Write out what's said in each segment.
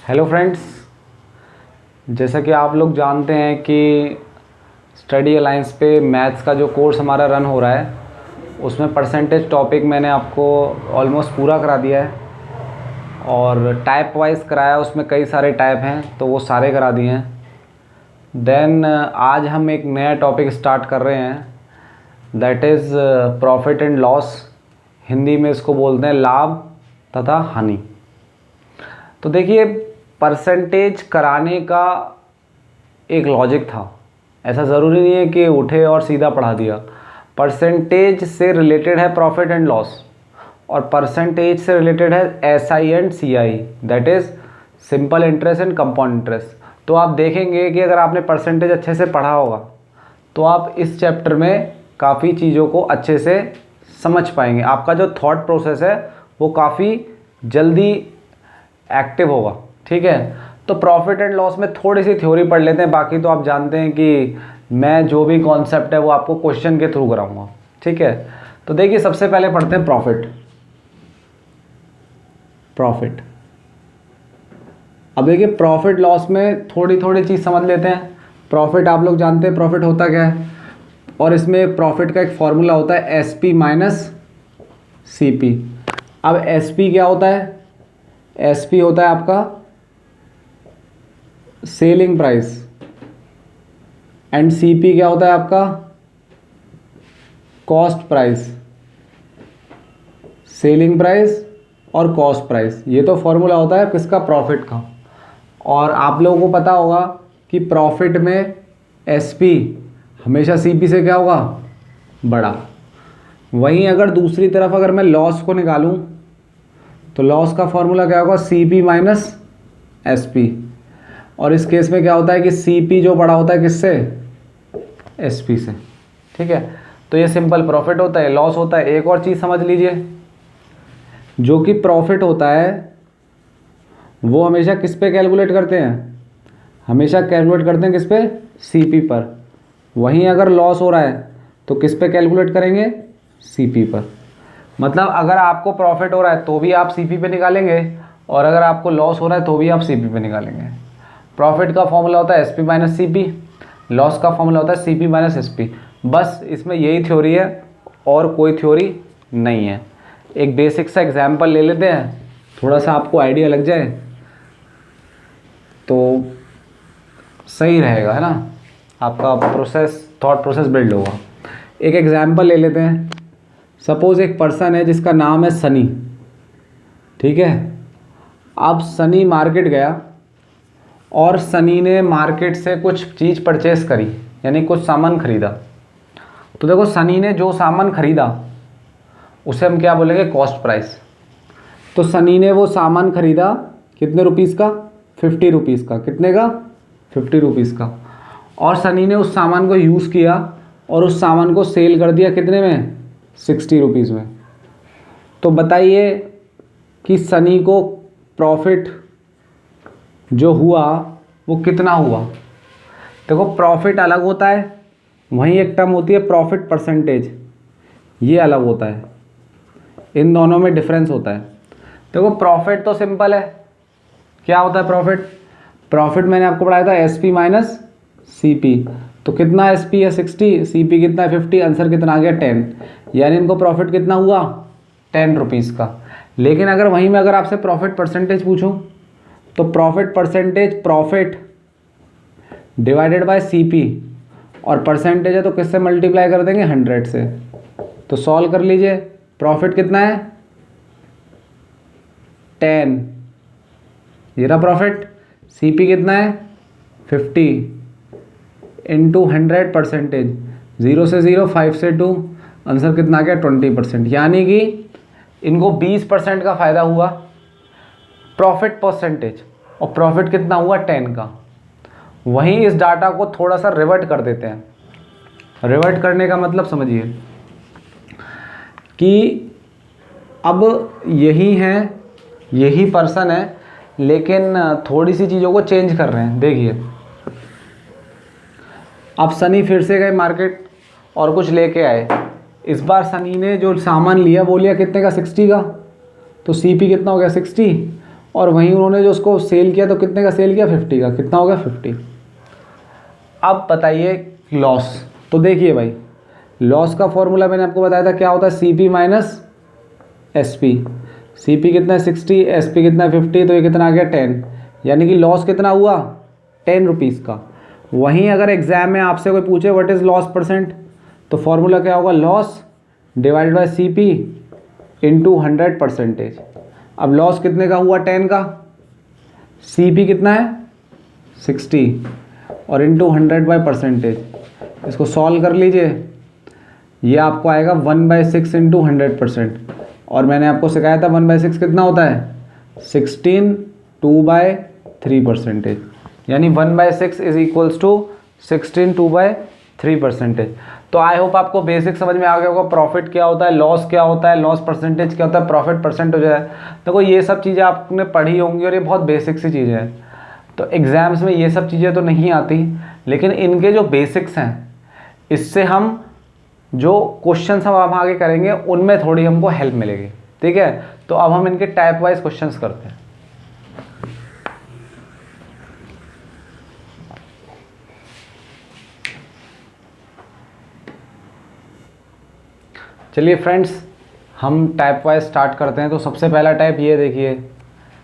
Hello friends, जैसा कि आप लोग जानते हैं कि स्टडी अलाइंस पे मैथ्स का जो कोर्स हमारा रन हो रहा है उसमें परसेंटेज टॉपिक मैंने आपको ऑलमोस्ट पूरा करा दिया है और टाइप वाइज कराया। उसमें कई सारे टाइप हैं तो वो सारे करा दिए हैं। देन आज हम एक नया टॉपिक स्टार्ट कर रहे हैं, that is profit and loss. Hindi में इसको बोलते हैं लाभ तथा हानि। तो देखिए, परसेंटेज कराने का एक लॉजिक था। ऐसा ज़रूरी नहीं है कि उठे और सीधा पढ़ा दिया। परसेंटेज से रिलेटेड है प्रॉफिट एंड लॉस, और परसेंटेज से रिलेटेड है SI and CI, that is simple interest and compound interest. तो आप देखेंगे कि अगर आपने परसेंटेज अच्छे से पढ़ा होगा तो आप इस चैप्टर में काफ़ी चीज़ों को अच्छे से समझ पाएंगे। आपका जो थॉट प्रोसेस है वो काफ़ी जल्दी एक्टिव होगा। ठीक है, तो प्रॉफिट एंड लॉस में थोड़ी सी थ्योरी पढ़ लेते हैं। बाकी तो आप जानते हैं कि मैं जो भी कॉन्सेप्ट है वो आपको क्वेश्चन के थ्रू कराऊंगा। ठीक है, तो देखिए सबसे पहले पढ़ते हैं प्रॉफिट। अब देखिए प्रॉफिट लॉस में थोड़ी थोड़ी चीज़ समझ लेते हैं। प्रॉफिट आप लोग जानते हैं प्रॉफिट होता क्या है, और इसमें प्रॉफिट का एक फॉर्मूला होता है एसपी माइनस सीपी। अब एसपी क्या होता है? एसपी होता है आपका सेलिंग प्राइस, एंड सीपी क्या होता है आपका? Cost price. सेलिंग प्राइस और कॉस्ट प्राइस, ये तो फॉर्मूला होता है किसका? प्रॉफिट का। और आप लोगों को पता होगा कि प्रॉफिट में एसपी हमेशा सीपी से क्या होगा? बड़ा। वहीं अगर दूसरी तरफ अगर मैं लॉस को निकालूं तो लॉस का फॉर्मूला क्या होगा? CP minus SP. और इस केस में क्या होता है कि सीपी जो बड़ा होता है किससे? एसपी से। ठीक है, तो ये सिंपल प्रॉफिट होता है। लॉस होता है, एक और चीज़ समझ लीजिए, जो कि प्रॉफिट होता है वो हमेशा किस पे कैलकुलेट करते हैं? हमेशा कैलकुलेट करते हैं किस पे? सीपी पर। वहीं अगर लॉस हो रहा है तो किस पे कैलकुलेट करेंगे? सीपी पर। मतलब अगर आपको प्रॉफिट हो रहा है तो भी आप सीपी पे निकालेंगे, और अगर आपको लॉस हो रहा है तो भी आप सीपी पे निकालेंगे। प्रॉफिट का फॉर्मूला होता है एसपी माइनस सीपी, लॉस का फॉर्मूला होता है सीपी माइनस एसपी। बस इसमें यही थ्योरी है और कोई थ्योरी नहीं है। एक बेसिक सा एग्जाम्पल ले लेते हैं, थोड़ा सा आपको आइडिया लग जाए तो सही रहेगा, है ना? आपका थॉट प्रोसेस बिल्ड होगा। एक एग्जाम्पल ले लेते हैं। सपोज एक पर्सन है जिसका नाम है सनी। ठीक है, अब सनी मार्केट गया और सनी ने मार्केट से कुछ चीज़ परचेस करी, यानी कुछ सामान खरीदा। तो देखो, सनी ने जो सामान खरीदा उसे हम क्या बोलेंगे? Cost price. तो सनी ने वो सामान खरीदा कितने रुपीज़ का? 50 रुपीज़ का। कितने का? 50 रुपीज़ का। और सनी ने उस सामान को यूज़ किया और उस सामान को सेल कर दिया कितने में? 60 रुपीज़ में। तो बताइए कि सनी को प्रॉफिट जो हुआ वो कितना हुआ? देखो, प्रॉफिट अलग होता है, वहीं एक टर्म होती है प्रॉफिट परसेंटेज, ये अलग होता है। इन दोनों में डिफरेंस होता है। देखो, प्रॉफिट तो सिंपल है। क्या होता है प्रॉफिट? प्रॉफिट मैंने आपको पढ़ाया था एसपी माइनस सीपी। तो कितना एसपी है? 60, सीपी कितना है? 50। आंसर कितना आ गया? 10। यानी इनको प्रॉफिट कितना हुआ? 10 रुपीज़ का। लेकिन अगर वहीं में अगर आपसे प्रॉफिट परसेंटेज पूछूं तो profit percentage profit divided by CP, और परसेंटेज है तो किससे मल्टीप्लाई कर देंगे? 100 से। तो सॉल्व कर लीजिए, प्रॉफिट कितना है? 10। ये रहा प्रॉफिट। सीपी कितना है? 50 इंटू 100 परसेंटेज। 0 से 0, 5 से 2, आंसर कितना आ गया? 20%। यानी कि इनको 20% का फ़ायदा हुआ प्रॉफिट परसेंटेज, और प्रॉफिट कितना हुआ? 10 का। वहीं इस डाटा को थोड़ा सा रिवर्ट कर देते हैं। रिवर्ट करने का मतलब समझिए कि अब यही है, यही पर्सन है, लेकिन थोड़ी सी चीज़ों को चेंज कर रहे हैं। देखिए, अब सनी फिर से गए मार्केट और कुछ लेके आए। इस बार सनी ने जो सामान लिया वो लिया कितने का? 60 का। तो सीपी कितना हो गया? 60, और वहीं उन्होंने जो उसको सेल किया तो कितने का सेल किया, 50 का। कितना हो गया, 50। अब बताइए लॉस। तो देखिए भाई, लॉस का फॉर्मूला मैंने आपको बताया था क्या होता है, CP माइनस SP। CP कितना है 60, SP कितना है 50, तो ये कितना आ गया 10। यानी कि लॉस कितना हुआ, 10 रुपीज़ का। वहीं अगर एग्जाम में आपसे कोई पूछे व्हाट इज़ लॉस परसेंट, तो फॉर्मूला क्या होगा, loss divided by CP into 100%। अब लॉस कितने का हुआ, 10 का, CP कितना है 60 और इंटू 100/%। इसको सॉल्व कर लीजिए, ये आपको आएगा 1/6 इंटू 100%। और मैंने आपको सिखाया था 1/6 कितना होता है, 16 2/3%। यानी 1/6 इज इक्वल्स टू 16 2/3%। तो आई होप आपको बेसिक समझ में आ गया होगा, प्रॉफिट क्या होता है, लॉस क्या होता है, लॉस परसेंटेज क्या होता है, प्रॉफिट परसेंटेज है। देखो ये सब चीज़ें आपने पढ़ी होंगी और ये बहुत बेसिक सी चीज़ें हैं। तो एग्ज़ाम्स में ये सब चीज़ें तो नहीं आती, लेकिन इनके जो बेसिक्स हैं, इससे हम जो क्वेश्चंस हम अब आगे करेंगे उनमें थोड़ी हमको हेल्प मिलेगी। ठीक है, तो अब हम इनके टाइप वाइज क्वेश्चंस करते हैं। चलिए फ्रेंड्स, हम टाइप वाइज स्टार्ट करते हैं। तो सबसे पहला टाइप ये देखिए,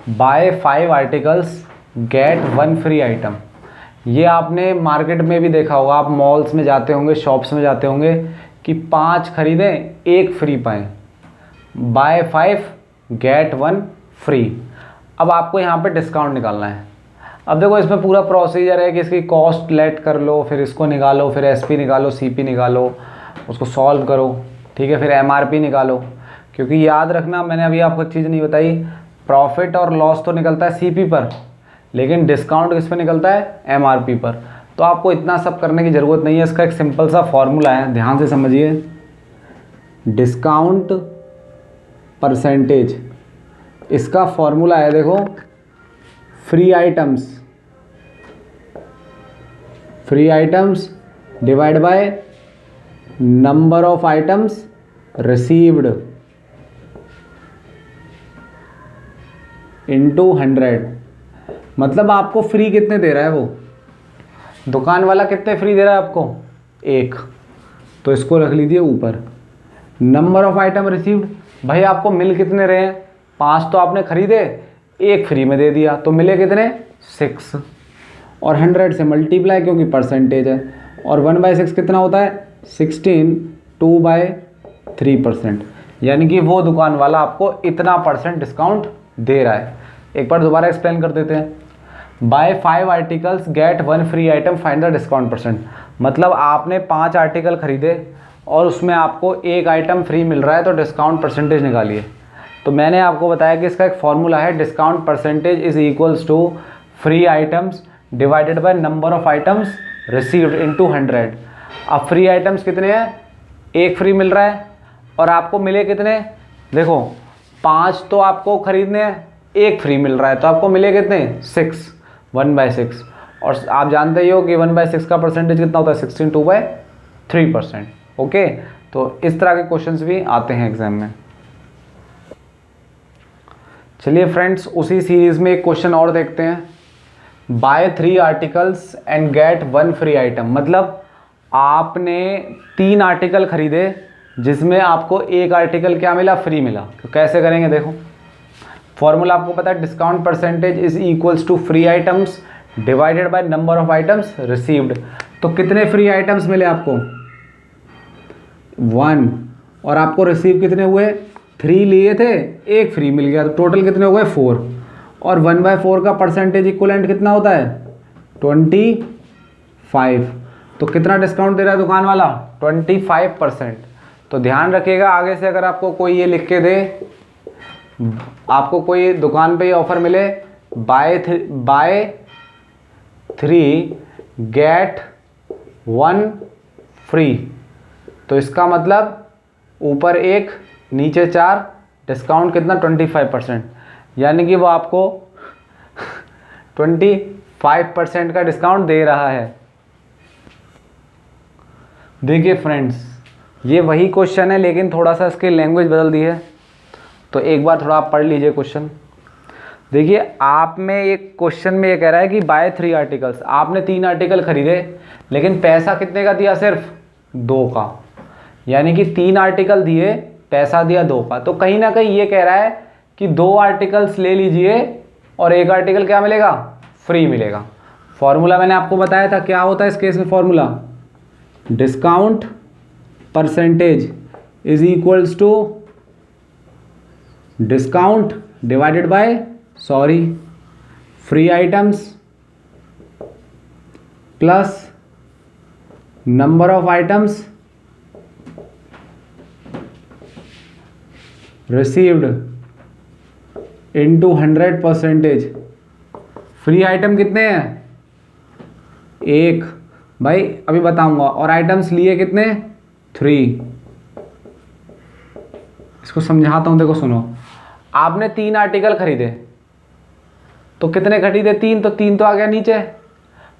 buy 5 articles get 1 free item. ये आपने मार्केट में भी देखा होगा, आप मॉल्स में जाते होंगे, शॉप्स में जाते होंगे कि 5 खरीदें 1 फ्री पाएँ, बाय 5 गेट 1 फ्री। अब आपको यहाँ पे डिस्काउंट निकालना है। अब देखो इसमें पूरा प्रोसीजर है कि इसकी कॉस्ट लेट कर लो, फिर इसको निकालो, फिर SP निकालो, CP निकालो, उसको सॉल्व करो, ठीक है, फिर MRP निकालो। क्योंकि याद रखना, मैंने अभी आपको एक चीज़ नहीं बताई, प्रॉफिट और लॉस तो निकलता है CP पर, लेकिन डिस्काउंट किस पे निकलता है, MRP पर। तो आपको इतना सब करने की ज़रूरत नहीं है, इसका एक सिंपल सा फॉर्मूला है, ध्यान से समझिए। डिस्काउंट परसेंटेज, इसका फॉर्मूला है देखो, free items divide by number of items received into 100। मतलब आपको फ्री कितने दे रहा है वो दुकान वाला, कितने फ्री दे रहा है आपको, 1। तो इसको रख लीजिए ऊपर। नंबर ऑफ आइटम रिसीव्ड, भाई आपको मिल कितने रहे हैं, 5 तो आपने खरीदे, 1 फ्री में दे दिया, तो मिले कितने, 6। और 100 से मल्टीप्लाई, क्योंकि परसेंटेज है। और 1/6 कितना होता है, 16 2/3%। यानी कि वो दुकान वाला आपको इतना % डिस्काउंट दे रहा है। एक बार दोबारा एक्सप्लेन कर देते हैं। Buy 5 articles get 1 free item, find the discount %। मतलब आपने 5 आर्टिकल खरीदे और उसमें आपको 1 आइटम फ्री मिल रहा है, तो डिस्काउंट % निकालिए। तो मैंने आपको बताया कि इसका एक फॉर्मूला है, discount % is equals to free items divided by number of items received into 100। अब फ्री आइटम्स कितने हैं, 1 फ्री मिल रहा है, और आपको मिले कितने, देखो 5 तो आपको खरीदने हैं, 1 फ्री मिल रहा है, तो आपको मिले कितने, 6, 1/6। और आप जानते ही हो कि 1/6 का % कितना होता है, 16 2/3%। ओके, तो इस तरह के क्वेश्चंस भी आते हैं एग्जाम में। चलिए फ्रेंड्स, उसी सीरीज में एक क्वेश्चन और देखते हैं। Buy 3 articles and get 1 free item. मतलब आपने 3 आर्टिकल खरीदे जिसमें आपको 1 आर्टिकल क्या मिला, फ्री मिला। तो कैसे करेंगे, देखो फॉर्मूला आपको पता है, discount % is equals to free items divided by number of items received. तो कितने फ्री आइटम्स मिले आपको, 1, और आपको रिसीव कितने हुए, 3 लिए थे, 1 फ्री मिल गया, तो टोटल कितने हो गए, 4। और 1/4 का % इक्वलेंट कितना होता है, 25। तो कितना डिस्काउंट दे रहा है दुकान वाला, 25%। तो ध्यान रखिएगा, आगे से अगर आपको कोई ये लिख के दे, आपको कोई दुकान पे ये ऑफर मिले, बाय 3 गेट 1 फ्री, तो इसका मतलब ऊपर 1 नीचे 4, डिस्काउंट कितना, 25%। यानी कि वो आपको 25% का डिस्काउंट दे रहा है। देखिए फ्रेंड्स, ये वही क्वेश्चन है, लेकिन थोड़ा सा इसकी लैंग्वेज बदल दी है। तो एक बार थोड़ा आप पढ़ लीजिए क्वेश्चन। देखिए आप में एक क्वेश्चन में ये कह रहा है कि बाय 3 आर्टिकल्स, आपने 3 आर्टिकल खरीदे लेकिन पैसा कितने का दिया, सिर्फ 2 का, यानी कि 3 आर्टिकल दिए पैसा दिया 2 का। तो कहीं ना कहीं ये कह रहा है कि 2 आर्टिकल्स ले लीजिए और 1 आर्टिकल क्या मिलेगा, फ्री मिलेगा। फॉर्मूला मैंने आपको बताया था, क्या होता है इस केस में formula, discount percentage is equals to discount divided by free items plus number of items received into 100%। Free item कितने हैं, 1 भाई अभी बताऊंगा, और आइटम्स लिए कितने, 3। इसको समझाता हूं, देखो सुनो। आपने 3 आर्टिकल खरीदे, तो कितने खरीदे, 3, तो 3 तो आ गया नीचे।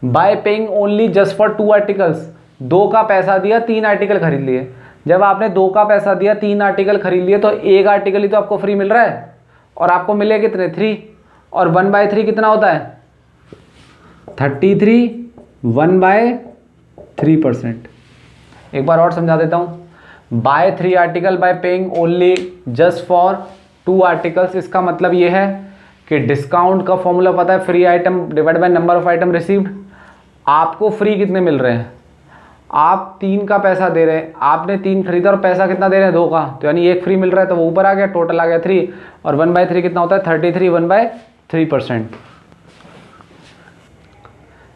Bye paying only just for 2 articles, 2 का पैसा दिया, 3 आर्टिकल खरीद लिए। जब आपने 2 का पैसा दिया, 3 आर्टिकल खरीद लिए, तो 1 आर्टिकल ही तो आपको फ्री मिल रहा है, और आपको मिले कितने, 3, और 1/3 कितना होता है, 33, 1/3%। एक बार और समझा देता हूँ, buy 3 article by paying only just for 2 articles, इसका मतलब ये है कि डिस्काउंट का फॉर्मूला पता है, free item divide by number of item received. आपको फ्री कितने मिल रहे हैं, आप 3 का पैसा दे रहे हैं, आपने 3 खरीदा और पैसा कितना दे रहे हैं, 2 का, तो यानी 1 फ्री मिल रहा है, तो वो ऊपर आ गया, टोटल आ गया 3, और 1/3 कितना होता है, 33, 1/3%।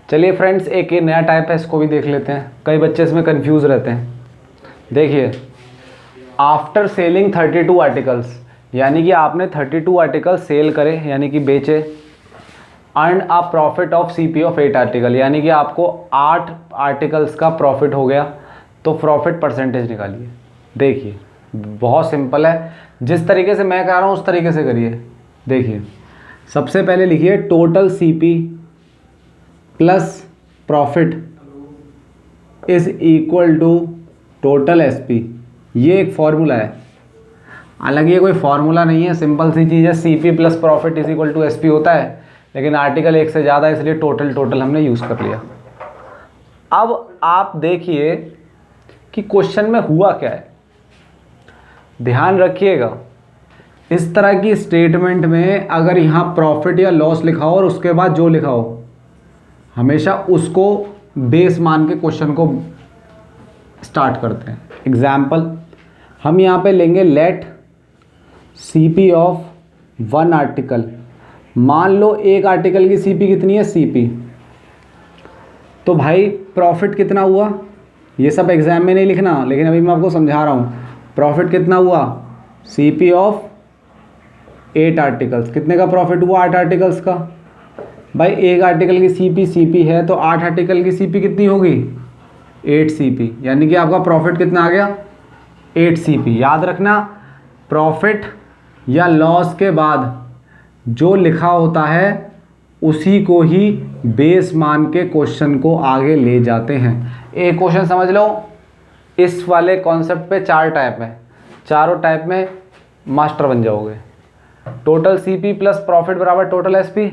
चलिए फ्रेंड्स, एक ये नया टाइप है, इसको भी देख लेते हैं, कई बच्चे इसमें कंफ्यूज रहते हैं। देखिए, आफ्टर सेलिंग 32 आर्टिकल्स, यानी कि आपने 32 आर्टिकल सेल करे, यानी कि बेचे, earn a profit of CP of 8 article, यानी कि आपको 8 आर्टिकल्स का प्रॉफिट हो गया, तो प्रॉफिट परसेंटेज निकालिए। देखिए बहुत सिंपल है, जिस तरीके से मैं कह रहा हूँ उस तरीके से करिए। देखिए सबसे पहले लिखिए total CP plus profit is equal to total SP। ये एक फॉर्मूला है, हालांकि ये कोई फॉर्मूला नहीं है, सिंपल सी चीज़ है, CP plus profit is equal to SP होता है, लेकिन आर्टिकल एक से ज़्यादा, इसलिए टोटल हमने यूज़ कर लिया। अब आप देखिए कि क्वेश्चन में हुआ क्या है, ध्यान रखिएगा, इस तरह की स्टेटमेंट में अगर यहाँ प्रॉफिट या लॉस लिखा हो और उसके बाद जो लिखा हो, हमेशा उसको बेस मान के क्वेश्चन को स्टार्ट करते हैं। एग्जाम्पल हम यहाँ पे लेंगे, लेट CP ऑफ 1 आर्टिकल, मान लो 1 आर्टिकल की CP कितनी है, CP, तो भाई प्रॉफिट कितना हुआ, ये सब एग्जाम में नहीं लिखना, लेकिन अभी मैं आपको समझा रहा हूँ, प्रॉफिट कितना हुआ, CP ऑफ 8 आर्टिकल्स, कितने का प्रॉफिट हुआ, 8 आर्टिकल्स का। भाई 1 आर्टिकल की CP है, तो 8 आर्टिकल की CP कितनी होगी, 8 CP, यानी कि आपका प्रॉफिट कितना आ गया, 8 CP। याद रखना, प्रॉफिट या लॉस के बाद जो लिखा होता है उसी को ही बेस मान के क्वेश्चन को आगे ले जाते हैं। एक क्वेश्चन समझ लो, इस वाले कॉन्सेप्ट पे 4 टाइप है, चारों टाइप में मास्टर बन जाओगे। टोटल CP प्लस प्रॉफिट बराबर टोटल SP।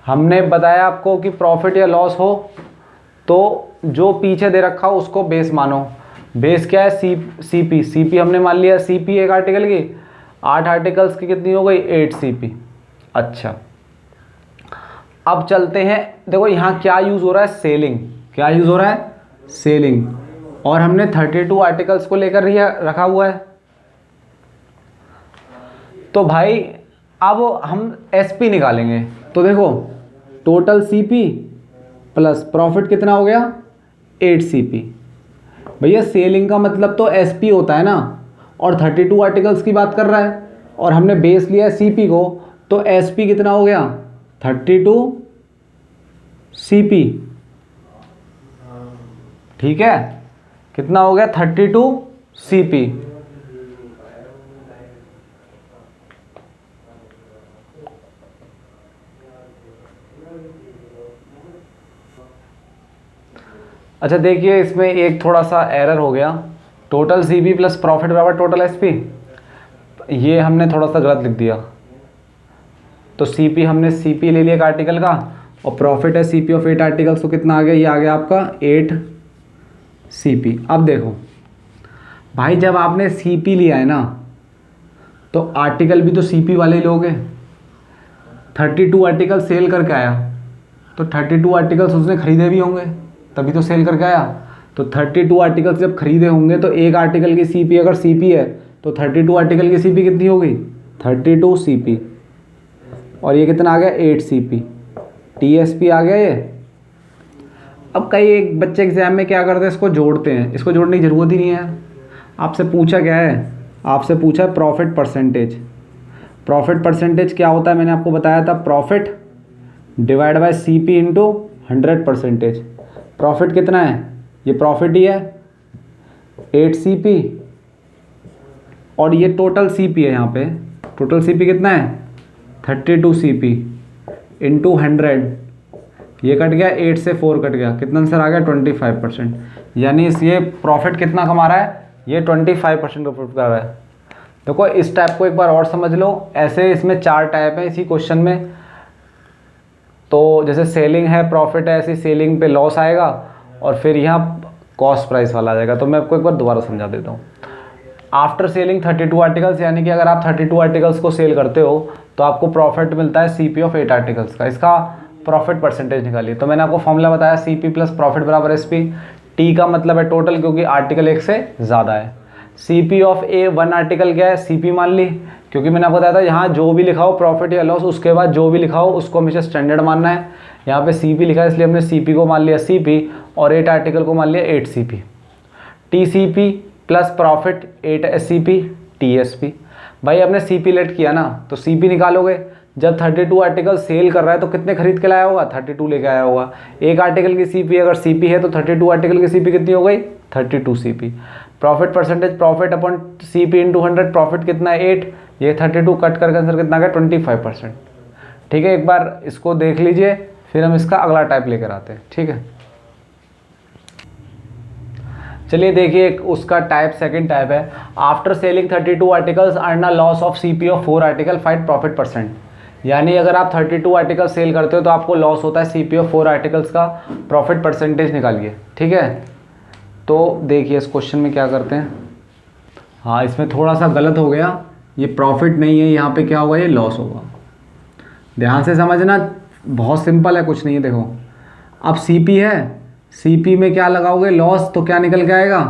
हमने बताया आपको कि प्रॉफिट या लॉस हो तो जो पीछे दे रखा हो उसको बेस मानो। बेस क्या है, CP हमने मान लिया, CP 1 आर्टिकल की, 8 आर्टिकल्स की कितनी हो गई, 8 CP। अच्छा, अब चलते हैं, देखो यहाँ क्या यूज़ हो रहा है, सेलिंग, क्या यूज़ हो रहा है, सेलिंग, और हमने 32 आर्टिकल्स को लेकर रखा हुआ है। तो भाई अब हम SP निकालेंगे, तो देखो टोटल CP प्लस प्रॉफिट कितना हो गया, 8 CP। भैया सेलिंग का मतलब तो SP होता है ना, और 32 आर्टिकल्स की बात कर रहा है, और हमने बेस लिया है CP को, तो SP कितना हो गया, 32 CP। ठीक है, कितना हो गया, 32 CP। अच्छा देखिए, इसमें एक थोड़ा सा एरर हो गया, टोटल CP प्लस प्रॉफिट बराबर टोटल SP, ये हमने थोड़ा सा गलत लिख दिया। तो CP हमने CP ले लिया एक आर्टिकल का, और प्रॉफिट है CP ऑफ 8 आर्टिकल्स, तो कितना आ गया, ये आ गया आपका 8 CP। अब देखो भाई, जब आपने CP लिया है ना, तो आर्टिकल भी तो CP वाले ही लोगे। 32 आर्टिकल सेल करके आया, तो 32 आर्टिकल्स उसने खरीदे भी होंगे, तभी तो सेल करके आया। तो 32 आर्टिकल्स जब खरीदे होंगे, तो एक आर्टिकल की CP अगर CP है, तो 32 आर्टिकल की CP कितनी हो गई, 32 CP, और ये कितना आ गया, 8 CP, TSP आ गया ये। अब कई एक बच्चे एग्जाम में क्या करते हैं, इसको जोड़ते हैं, इसको जोड़ने की ज़रूरत ही नहीं है। आपसे पूछा क्या है, आपसे पूछा है प्रॉफिट परसेंटेज। प्रॉफिट परसेंटेज क्या होता है, मैंने आपको बताया था, profit divide bye CP into 100%। प्रॉफिट कितना है, ये प्रॉफिट ही है 8 CP, और ये टोटल CP है, यहाँ पे टोटल CP कितना है 32 CP इंटू 100, ये कट गया 8 से 4 कट गया, कितना आंसर आ गया 25%। यानी इस ये प्रॉफिट कितना कमा रहा है, ये 25% का प्रॉफिट कर रहा है। देखो इस टाइप को एक बार और समझ लो, ऐसे इसमें 4 टाइप है इसी क्वेश्चन में। तो जैसे सेलिंग है, प्रॉफिट है, ऐसी सेलिंग पे लॉस आएगा, और फिर यहाँ कॉस्ट प्राइस वाला आ जाएगा। तो मैं आपको एक बार दोबारा समझा देता हूँ। आफ्टर सेलिंग 32 आर्टिकल्स, यानी कि अगर आप 32 आर्टिकल्स को सेल करते हो, तो आपको प्रॉफिट मिलता है CP ऑफ 8 आर्टिकल्स का। इसका प्रॉफिट परसेंटेज निकालिए। तो मैंने आपको फॉर्मूला बताया, CP प्लस प्रॉफिट बराबर SP। T का मतलब है टोटल, क्योंकि आर्टिकल एक से ज़्यादा है। CP ऑफ A 1 आर्टिकल क्या है, CP मान ली, क्योंकि मैंने आपको बताया था यहाँ जो भी लिखा हो प्रॉफिट या लॉस, उसके बाद जो भी लिखा हो उसको हमेशा स्टैंडर्ड मानना है। यहाँ पे CP लिखा है, इसलिए हमने CP को मान लिया CP, और 8 आर्टिकल को मान लिया 8 CP। TCP plus profit 8 SCP TSP। भाई आपने CP लेट किया ना, तो CP निकालोगे। जब 32 आर्टिकल सेल कर रहा है, तो कितने खरीद के लाया होगा, 32 लेके आया होगा। एक आर्टिकल की CP अगर CP है, तो 32 आर्टिकल की CP कितनी हो गई, 32 CP। Profit percentage, profit upon CP into 100, प्रॉफिट कितना है 8, ये 32 कट करके आंसर कितना आ गया 25%। ठीक है, एक बार इसको देख लीजिए, फिर हम इसका अगला टाइप लेकर आते हैं। ठीक है, चलिए देखिए उसका टाइप, सेकंड टाइप है, after selling 32 articles earn a loss of CP of 4 article, find profit percent. यानी अगर आप 32 आर्टिकल सेल करते हो, तो आपको लॉस होता है CP ऑफ 4 आर्टिकल्स का, प्रॉफिट परसेंटेज निकालिए। ठीक है, तो देखिए इस क्वेश्चन में क्या करते हैं। हाँ, इसमें थोड़ा सा गलत हो गया, ये प्रॉफिट नहीं है, यहाँ पे क्या होगा, ये लॉस होगा। ध्यान से समझना, बहुत सिंपल है, कुछ नहीं है। देखो अब CP है, CP में क्या लगाओगे, लॉस, तो क्या निकल के आएगा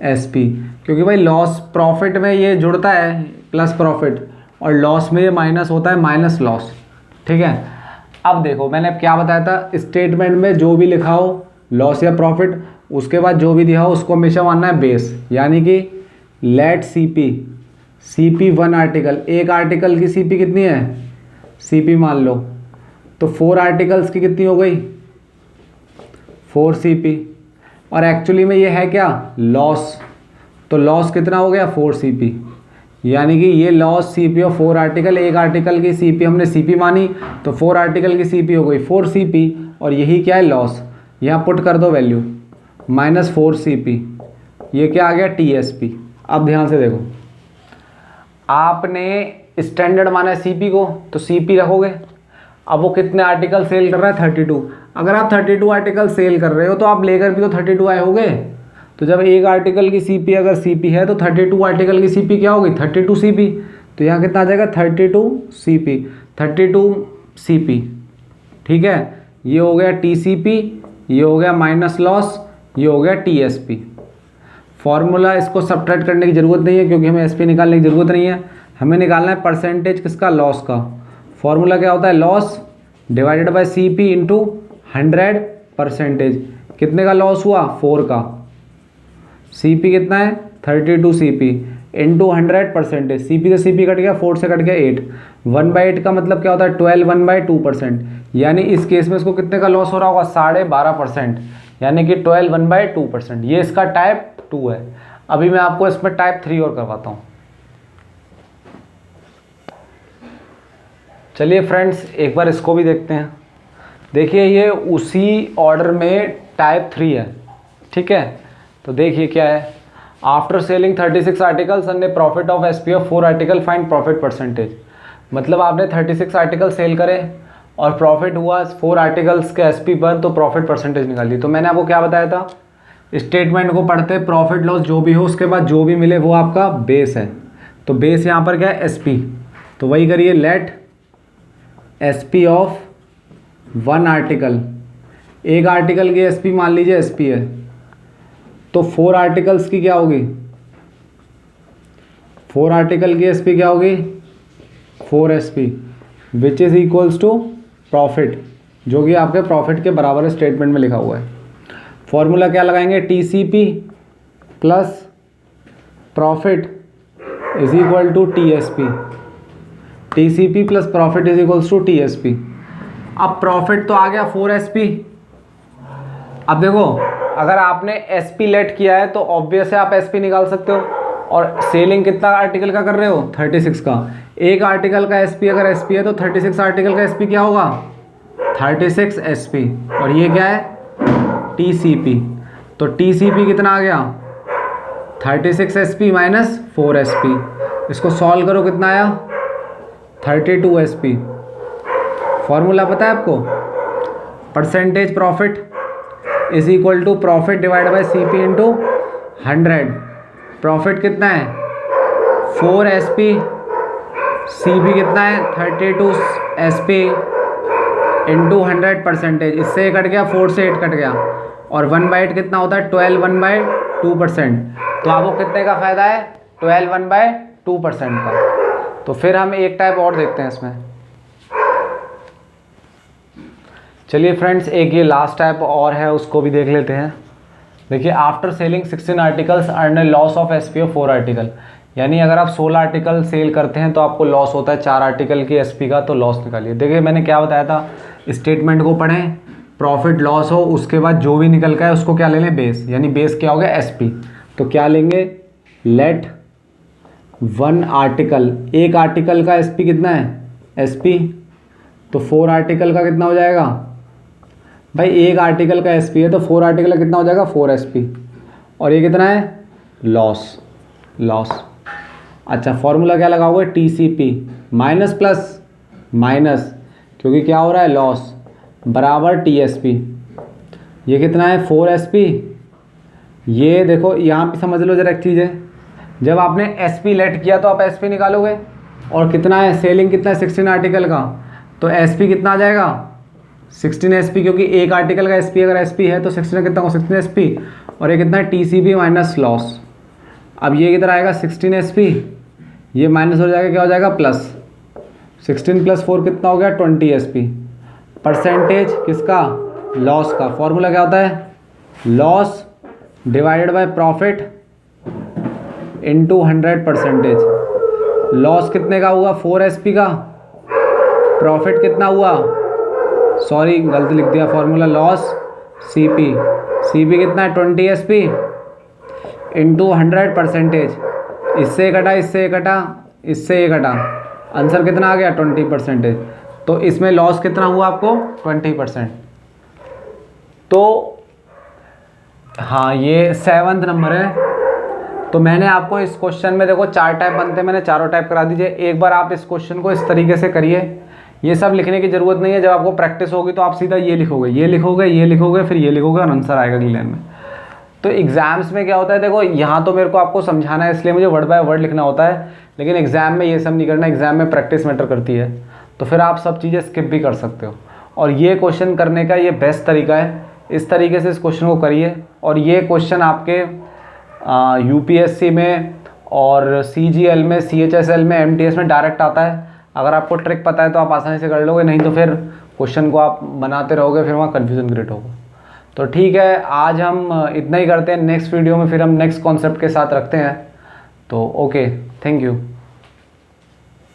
SP, क्योंकि भाई लॉस प्रॉफिट में ये जुड़ता है प्लस प्रॉफिट, और लॉस में ये माइनस होता है माइनस लॉस। ठीक है, अब देखो मैंने क्या बताया था, स्टेटमेंट में जो भी लिखा हो लॉस या प्रॉफिट, उसके बाद जो भी दिया हो उसको हमेशा मानना है बेस। यानी कि लेट CP 1 आर्टिकल, एक आर्टिकल की CP कितनी है, CP मान लो, तो 4 आर्टिकल्स की कितनी हो गई 4 CP, और एक्चुअली में ये है क्या, लॉस, तो लॉस कितना हो गया 4 CP। यानी कि ये लॉस CP ऑफ 4 आर्टिकल, एक आर्टिकल की CP हमने CP मानी, तो 4 आर्टिकल की CP हो गई 4 CP, और यही क्या है लॉस। यहाँ पुट कर दो वैल्यू -4 CP, ये क्या आ गया TSP। अब ध्यान से देखो, आपने स्टैंडर्ड माना है CP को, तो CP रखोगे। अब वो कितने आर्टिकल सेल कर रहा है 32। अगर आप 32 आर्टिकल सेल कर रहे हो, तो आप लेकर भी तो 32 आए होगे। तो जब एक आर्टिकल की CP अगर CP है, तो 32 आर्टिकल की CP क्या होगी 32 CP। तो यहाँ कितना आ जाएगा 32 CP। ठीक है, ये हो गया TCP, ये हो गया माइनस लॉस, ये हो गया TSP। फॉर्मूला इसको सब्ट्रैक्ट करने की ज़रूरत नहीं है, क्योंकि हमें SP निकालने की ज़रूरत नहीं है। हमें निकालना है परसेंटेज किसका, लॉस का। फॉर्मूला क्या होता है, loss divided by CP into 100%। कितने का लॉस हुआ 4 का, CP कितना है 32 CP इंटू 100%। CP से CP कट गया, 4 से कट गया 8। 1/8 का मतलब क्या होता है 12 1/2%। यानी इस केस में इसको कितने का लॉस हो रहा होगा 12.5%, यानी कि 12 1/2%। ये इसका टाइप 2 है। अभी मैं आपको इसमें टाइप 3 और करवाता हूँ। चलिए फ्रेंड्स, एक बार इसको भी देखते हैं। देखिए ये उसी ऑर्डर में टाइप 3 है। ठीक है, तो देखिए क्या है, after selling 36 articles and A profit of SP of 4 article, find profit percentage. मतलब आपने 36 आर्टिकल सेल करे और प्रॉफिट हुआ 4 आर्टिकल्स के एसपी पर, तो प्रॉफिट परसेंटेज निकाली। तो मैंने आपको क्या बताया था, स्टेटमेंट को पढ़ते प्रॉफिट लॉस जो भी हो उसके बाद जो भी मिले वो आपका बेस है। तो बेस यहाँ पर क्या है, एसपी। तो वही करिए, लेट एसपी ऑफ 1 आर्टिकल, एक आर्टिकल की एसपी मान लीजिए एसपी है, तो 4 आर्टिकल्स की क्या होगी, 4 आर्टिकल की एसपी क्या होगी, 4 S P, which is equals to profit, जो कि आपके प्रॉफिट के बराबर स्टेटमेंट में लिखा हुआ है। फॉर्मूला क्या लगाएंगे, T C P plus profit is equal to T S P, T C P plus profit is equals to T S P. अब प्रॉफिट तो आ गया 4 एसपी। अब देखो, अगर आपने एसपी लेट किया है तो ऑब्वियस है आप एसपी निकाल सकते हो, और सेलिंग कितना आर्टिकल का कर रहे हो, 36 का। एक आर्टिकल का एसपी अगर एसपी है तो 36 आर्टिकल का एसपी क्या होगा, 36 एसपी, और ये क्या है, टीसीपी। तो टीसीपी कितना आ गया, 36 एसपी माइनस 4 एसपी। इसको सॉल्व करो, कितना आया, 32 एसपी। फॉर्मूला पता है आपको, percentage profit is equal to profit divide by C P into 100। प्रॉफिट कितना है, 4 एसपी, सीपी कितना है, 32 एसपी इंटू 100 परसेंटेज। इससे ये कट गया, 4 से 8 कट गया, और 1/8 कितना होता है, 12 1/2%। तो आपको कितने का फ़ायदा है, 12 1/2% का। तो फिर हम एक टाइप और देखते हैं इसमें। चलिए फ्रेंड्स, एक ये लास्ट टाइप और है, उसको भी देख लेते हैं। देखिए, after selling 16 articles earn A loss of SP of 4 article. यानी अगर आप 16 आर्टिकल सेल करते हैं तो आपको लॉस होता है 4 आर्टिकल की एसपी का, तो लॉस निकालिए। देखिए मैंने क्या बताया था, स्टेटमेंट को पढ़ें, प्रॉफिट लॉस हो उसके बाद जो भी निकल का है उसको क्या ले लें, बेस। यानी बेस क्या हो गया, एसपी। तो क्या लेंगे, लेट 1 आर्टिकल, एक आर्टिकल का एसपी कितना है, एसपी, तो 4 आर्टिकल का कितना हो जाएगा भाई, एक आर्टिकल का एसपी है तो 4 आर्टिकल का कितना हो जाएगा, 4 एसपी, और ये कितना है, लॉस, लॉस। अच्छा, फॉर्मूला क्या लगा हुआ है, टीसीपी माइनस प्लस माइनस, क्योंकि क्या हो रहा है, लॉस, बराबर टीएसपी। ये कितना है, 4 एसपी। ये देखो यहाँ पे समझ लो जरा एक चीज़ है, जब आपने एसपी लेट किया तो आप एसपी निकालोगे, और कितना है, सेलिंग कितना है 16 आर्टिकल का, तो एसपी कितना आ जाएगा, 16 एसपी, क्योंकि एक आर्टिकल का एसपी अगर एसपी है तो 16 कितना हो, 16 एसपी, और ये कितना है, टीसीपी माइनस लॉस। अब ये किधर आएगा, 16 एसपी, ये माइनस हो जाएगा, क्या हो जाएगा, प्लस। 16 प्लस 4 कितना हो गया, 20 एसपी। परसेंटेज किसका, लॉस का। फॉर्मूला क्या होता है, loss divided by profit into 100 percentage. Loss कितने का हुआ, 4 एसपी का, प्रॉफिट कितना हुआ, सॉरी गलती लिख दिया, फॉर्मूला लॉस सीपी, सीपी कितना है, 20 एसपी इंटू 100 परसेंटेज। इससे कटा, इससे कटा, इससे कटा, आंसर कितना आ गया, 20%। तो इसमें लॉस कितना हुआ आपको, 20%। तो हाँ, ये 7वां नंबर है। तो मैंने आपको इस क्वेश्चन में देखो 4 टाइप बनते हैं, मैंने चारों टाइप करा दीजिए। एक बार आप इस क्वेश्चन को इस तरीके से करिए, ये सब लिखने की ज़रूरत नहीं है। जब आपको प्रैक्टिस होगी तो आप सीधा ये लिखोगे, ये लिखोगे, ये लिखोगे, फिर ये लिखोगे, और आंसर आएगा अगली लाइन में। तो एग्ज़ाम्स में क्या होता है, देखो यहाँ तो मेरे को आपको समझाना है इसलिए मुझे वर्ड बाय वर्ड लिखना होता है, लेकिन एग्ज़ाम में ये सब नहीं करना। एग्ज़ाम में प्रैक्टिस मैटर करती है, तो फिर आप सब चीज़ें स्किप भी कर सकते हो। और ये क्वेश्चन करने का ये बेस्ट तरीका है, इस तरीके से इस क्वेश्चन को करिए। और ये क्वेश्चन आपके यूपीएससी में और सीजीएल में, सीएचएसएल में, एमटीएस में डायरेक्ट आता है। अगर आपको ट्रिक पता है तो आप आसानी से कर लोगे, नहीं तो फिर क्वेश्चन को आप बनाते रहोगे, फिर वहाँ कन्फ्यूज़न क्रिएट होगा। तो ठीक है, आज हम इतना ही करते हैं। नेक्स्ट वीडियो में फिर हम नेक्स्ट कॉन्सेप्ट के साथ रखते हैं। तो ओके, थैंक यू।